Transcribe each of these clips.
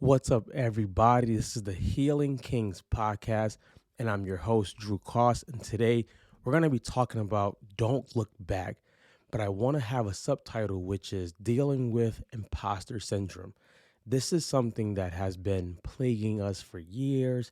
What's up, everybody? This is the Healing Kings podcast, and I'm your host, Drew Koss. And today we're going to be talking about Don't Look Back, but I want to have a subtitle which is Dealing with Imposter Syndrome. This is something that has been plaguing us for years.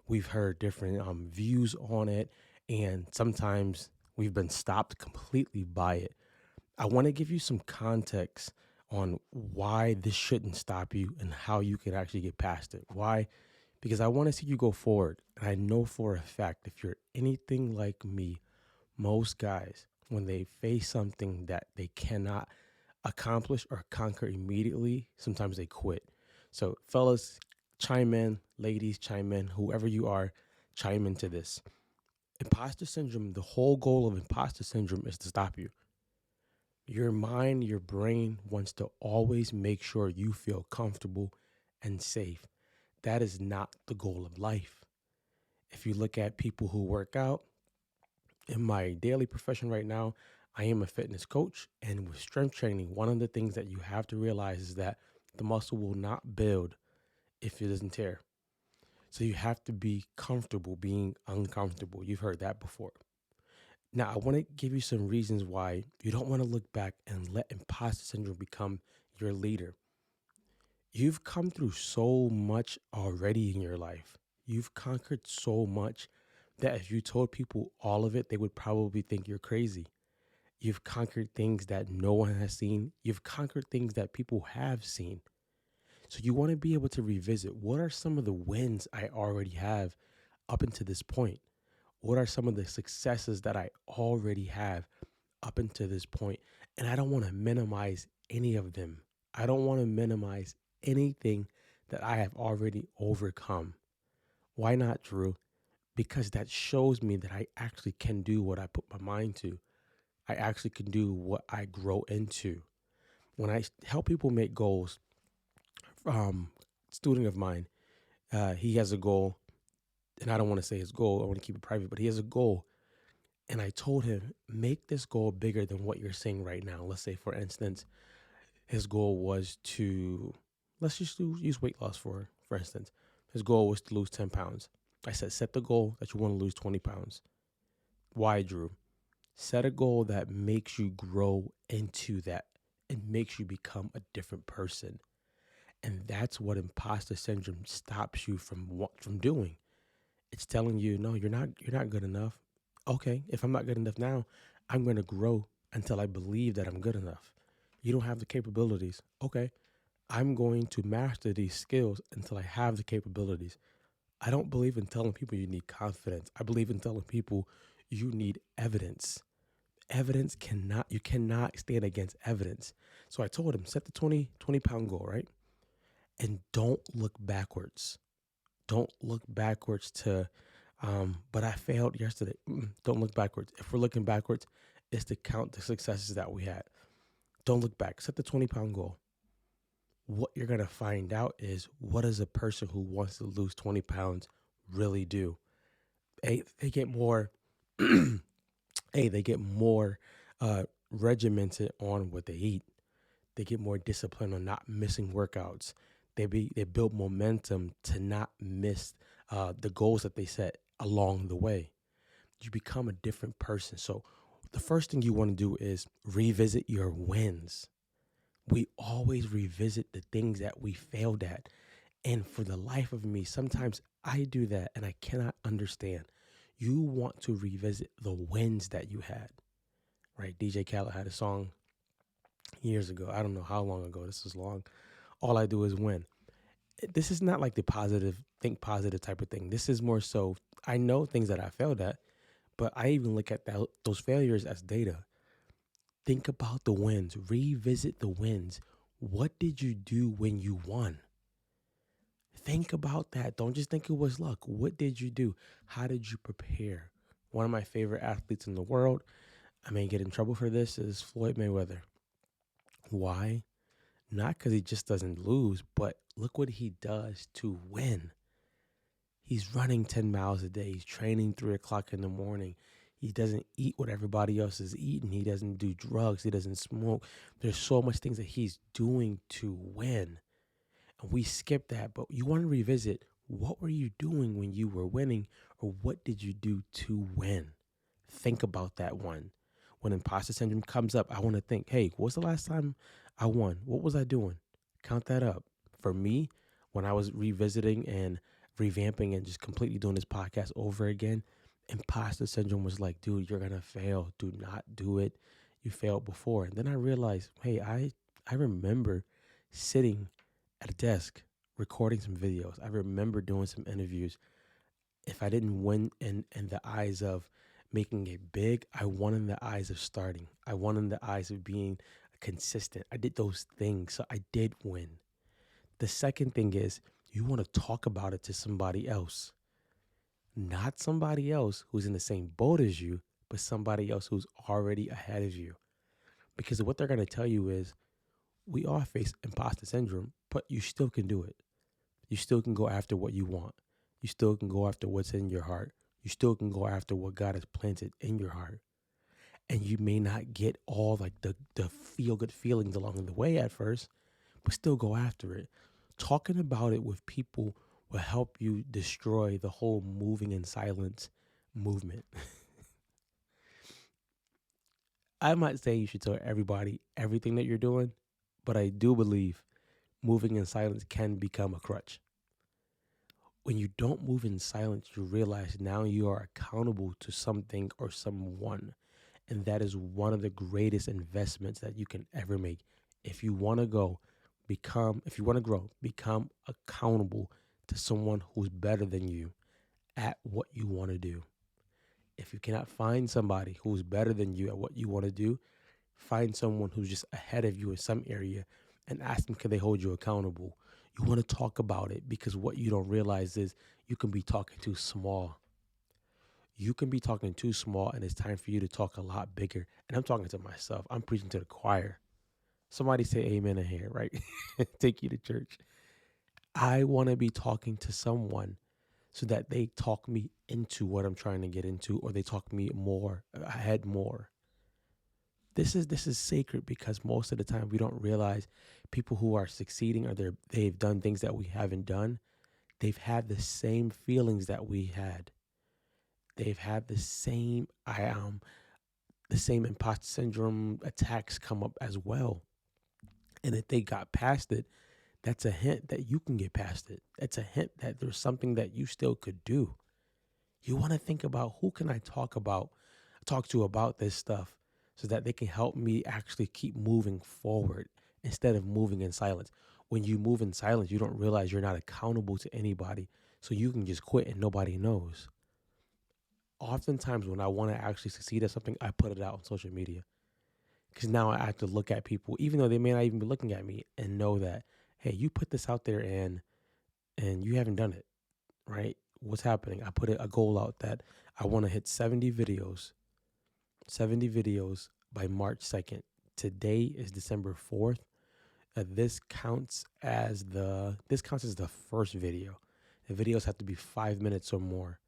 We've heard different views on it, and sometimes we've been stopped completely by it. I want to give you some context on why this shouldn't stop you and how you can actually get past it. Why? Because I want to see you go forward. And I know for a fact, if you're anything like me, most guys, when they face something that they cannot accomplish or conquer immediately, sometimes they quit. So, fellas, chime in, ladies, chime in, whoever you are, chime into this. Imposter syndrome, the whole goal of imposter syndrome is to stop you. Your mind, your brain wants to always make sure you feel comfortable and safe. That is not the goal of life. If you look at people who work out, in my daily profession right now, I am a fitness coach. And with strength training, one of the things that you have to realize is that the muscle will not build if it doesn't tear. So you have to be comfortable being uncomfortable. You've heard that before. Now, I want to give you some reasons why you don't want to look back and let imposter syndrome become your leader. You've come through so much already in your life. You've conquered so much that if you told people all of it, they would probably think you're crazy. You've conquered things that no one has seen. You've conquered things that people have seen. So you want to be able to revisit what are some of the wins I already have up until this point? What are some of the successes that I already have up until this point? And I don't want to minimize any of them. I don't want to minimize anything that I have already overcome. Why not, Drew? Because that shows me that I actually can do what I put my mind to. I actually can do what I grow into. When I help people make goals, student of mine, he has a goal, and I don't want to say his goal. I want to keep it private, but he has a goal. And I told him, make this goal bigger than what you're saying right now. Let's say, for instance, his goal was to, let's just use weight loss for instance. His goal was to lose 10 pounds. I said, set the goal that you want to lose 20 pounds. Why, Drew? Set a goal that makes you grow into that and makes you become a different person. And that's what imposter syndrome stops you from doing. It's telling you, no, you're not good enough. Okay, if I'm not good enough now, I'm going to grow until I believe that I'm good enough. You don't have the capabilities. Okay, I'm going to master these skills until I have the capabilities. I don't believe in telling people you need confidence. I believe in telling people you need evidence. You cannot stand against evidence. So I told him, set the 20 pound goal, right? And don't look backwards. Don't look backwards but I failed yesterday. Don't look backwards. If we're looking backwards, it's to count the successes that we had. Don't look back. Set the 20 pound goal. What you're going to find out is what does a person who wants to lose 20 pounds really do? They get more, they get more regimented on what they eat. They get more disciplined on not missing workouts. They build momentum to not miss the goals that they set along the way. You become a different person. So the first thing you want to do is revisit your wins. We always revisit the things that we failed at. And for the life of me, sometimes I do that and I cannot understand. You want to revisit the wins that you had, right? DJ Khaled had a song years ago. I don't know how long ago. This is long. All I do is win. This is not like the positive, think positive type of thing. This is more so, I know things that I failed at, but I even look at those failures as data. Think about the wins, revisit the wins. What did you do when you won? Think about that. Don't just think it was luck. What did you do? How did you prepare? One of my favorite athletes in the world, I may get in trouble for this, is Floyd Mayweather. Why? Not because he just doesn't lose, but look what he does to win. He's running 10 miles a day. He's training 3 o'clock in the morning. He doesn't eat what everybody else is eating. He doesn't do drugs. He doesn't smoke. There's so much things that he's doing to win. And we skip that, but you want to revisit, what were you doing when you were winning, or what did you do to win? Think about that one. When imposter syndrome comes up, I want to think, hey, what's the last time I won? What was I doing? Count that up. For me, when I was revisiting and revamping and just completely doing this podcast over again, imposter syndrome was like, dude, you're going to fail. Do not do it. You failed before. And then I realized, hey, I remember sitting at a desk recording some videos. I remember doing some interviews. If I didn't win in the eyes of making it big, I won in the eyes of starting. I won in the eyes of being consistent. I did those things, so I did win. The second thing is, you want to talk about it to somebody else, not somebody else who's in the same boat as you, but somebody else who's already ahead of you. Because what they're going to tell you is, we all face imposter syndrome, but you still can do it. You still can go after what you want. You still can go after what's in your heart. You still can go after what God has planted in your heart. And you may not get all like the feel good feelings along the way at first, but still go after it. Talking about it with people will help you destroy the whole moving in silence movement. I'm not saying you should tell everybody everything that you're doing, but I do believe moving in silence can become a crutch. When you don't move in silence, you realize now you are accountable to something or someone. And that is one of the greatest investments that you can ever make. If you want to if you want to grow, become accountable to someone who's better than you at what you want to do. If you cannot find somebody who's better than you at what you want to do, find someone who's just ahead of you in some area and ask them, can they hold you accountable? You want to talk about it, because what you don't realize is you can be talking too small. You can be talking too small, and it's time for you to talk a lot bigger. And I'm talking to myself. I'm preaching to the choir. Somebody say amen in here, right? Take you to church. I want to be talking to someone so that they talk me into what I'm trying to get into, or they talk me more ahead more. This is sacred, because most of the time we don't realize people who are succeeding, or they've done things that we haven't done. They've had the same feelings that we had. They've had the same imposter syndrome attacks come up as well. And if they got past it, that's a hint that you can get past it. That's a hint that there's something that you still could do. You want to think about, who can I talk to about this stuff, so that they can help me actually keep moving forward instead of moving in silence. When you move in silence, you don't realize you're not accountable to anybody. So you can just quit and nobody knows. Oftentimes when I want to actually succeed at something, I put it out on social media, because now I have to look at people, even though they may not even be looking at me, and know that, hey, you put this out there and you haven't done it, right? What's happening? I put a goal out that I want to hit 70 videos by March 2nd. Today is December 4th. This counts as the first video. The videos have to be 5 minutes or more.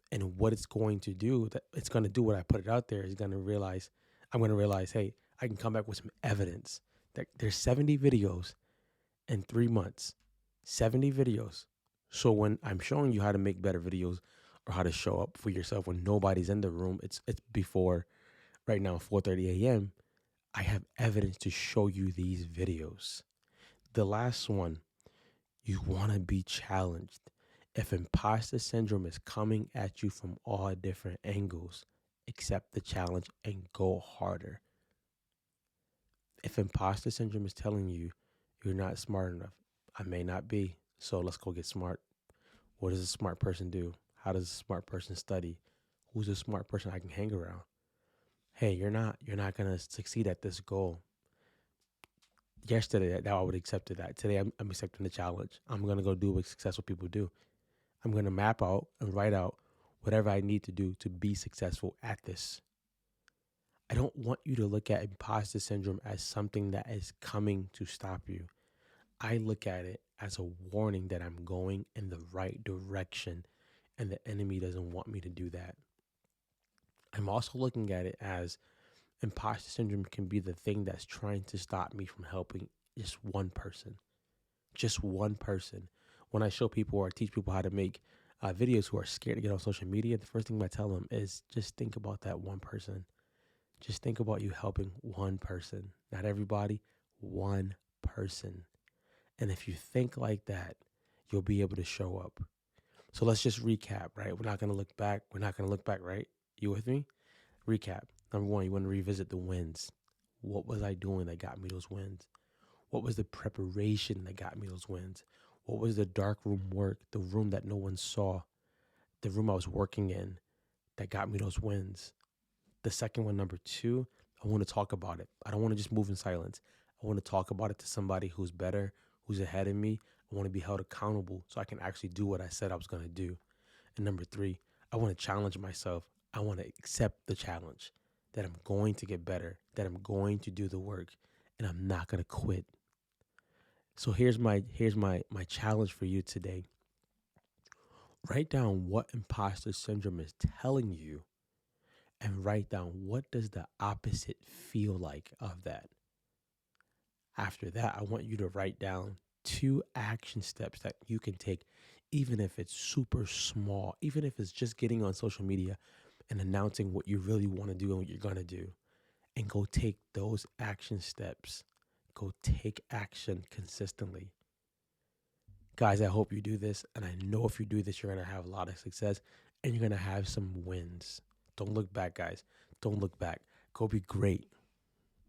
And what it's going to do, that it's going to do what I put it out there, is I'm going to realize, hey, I can come back with some evidence that there's 70 videos in 3 months. 70 videos. So when I'm showing you how to make better videos, or how to show up for yourself when nobody's in the room, it's before, right now, 4:30 a.m., I have evidence to show you these videos. The last one, you want to be challenged. If imposter syndrome is coming at you from all different angles, accept the challenge and go harder. If imposter syndrome is telling you you're not smart enough, I may not be, so let's go get smart. What does a smart person do? How does a smart person study? Who's a smart person I can hang around? Hey, you're not gonna succeed at this goal. Yesterday, that I would have accepted that. Today, I'm accepting the challenge. I'm gonna go do what successful people do. I'm gonna map out and write out whatever I need to do to be successful at this. I don't want you to look at imposter syndrome as something that is coming to stop you. I look at it as a warning that I'm going in the right direction, and the enemy doesn't want me to do that. I'm also looking at it as imposter syndrome can be the thing that's trying to stop me from helping just one person, Just one person. When I show people or teach people how to make videos who are scared to get on social media, the first thing I tell them is just think about that one person. Just think about you helping one person. Not everybody, one person. And if you think like that, you'll be able to show up. So let's just recap, right? We're not going to look back. We're not going to look back, right? You with me? Recap. Number one, you want to revisit the wins. What was I doing that got me those wins? What was the preparation that got me those wins? What was the dark room work, the room that no one saw, the room I was working in that got me those wins? The second one, number two, I want to talk about it. I don't want to just move in silence. I want to talk about it to somebody who's better, who's ahead of me. I want to be held accountable so I can actually do what I said I was going to do. And number three, I want to challenge myself. I want to accept the challenge that I'm going to get better, that I'm going to do the work, and I'm not going to quit. So here's my challenge for you today. Write down what imposter syndrome is telling you and write down what does the opposite feel like of that. After that, I want you to write down 2 action steps that you can take, even if it's super small, even if it's just getting on social media and announcing what you really want to do and what you're going to do, and go take those action steps. Go take action consistently. Guys, I hope you do this. And I know if you do this, you're going to have a lot of success and you're going to have some wins. Don't look back, guys. Don't look back. Go be great.